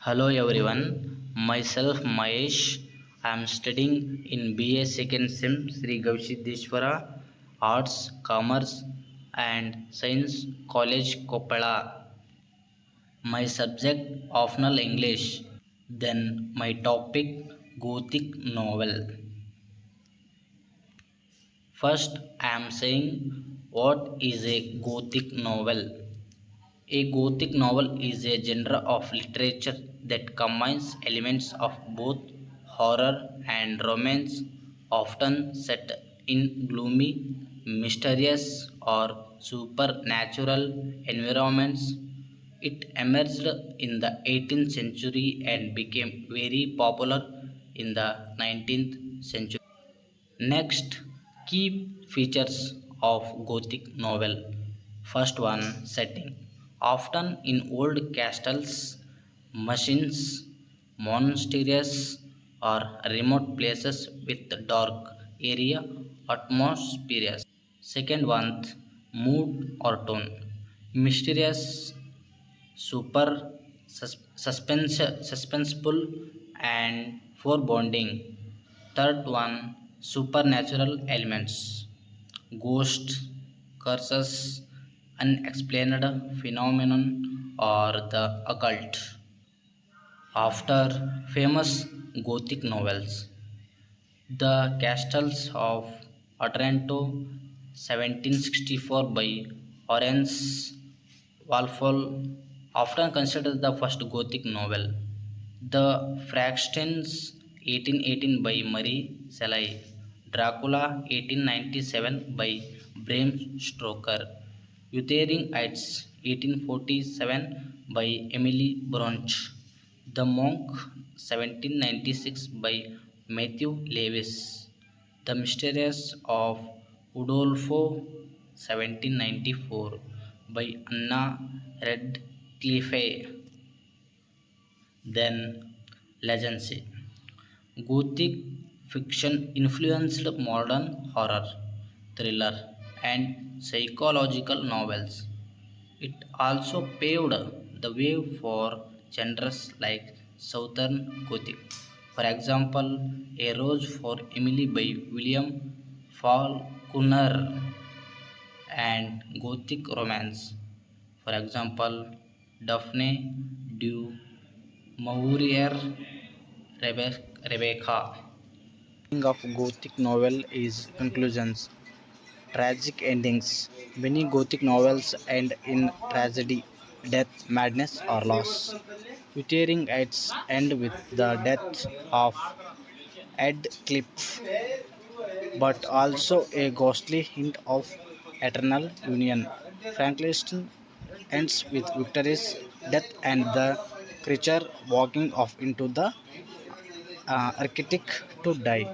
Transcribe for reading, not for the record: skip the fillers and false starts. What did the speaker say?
Hello everyone, myself Mahesh. I am studying in BA Second Sem Sri Gausiddeshwara Arts, Commerce and Science College Koppala. My subject optional English. Then my topic Gothic novel. First I am saying what is a Gothic novel. A Gothic novel is a genre of literature that combines elements of both horror and romance, often set in gloomy, mysterious, or supernatural environments. It emerged in the 18th century and became very popular in the 19th century. Next, key features of Gothic novel. First one, setting. Often in old castles, machines, monasteries, or remote places with dark area atmospheres. Second one, mood or tone. Mysterious, super suspenseful and foreboding. Third one, supernatural elements, ghosts, curses, unexplained phenomenon, or the occult. After famous Gothic novels, The Castles of Otranto, 1764 by Horace Walpole, often considered the first Gothic novel. The Frankensteins, 1818 by Mary Shelley. Dracula, 1897 by Bram Stoker. Wuthering Heights, 1847 by Emily Bronte. The Monk, 1796 by Matthew Lewis. The Mysteries of Udolpho, 1794 by Anna Radcliffe. Then Legacy. Gothic fiction influenced modern horror, thriller, and psychological novels. It also paved the way for genres like Southern Gothic. For example, A Rose for Emily by William Faulkner and Gothic romance. For example, Daphne du Maurier Rebecca. Meaning of Gothic novel is conclusions, tragic endings. Many Gothic novels end in tragedy, death, madness, or loss. Wuthering Heights end with the death of Edcliffe, but also a ghostly hint of eternal union. Frankenstein ends with Victory's death and the creature walking off into the Arctic to die.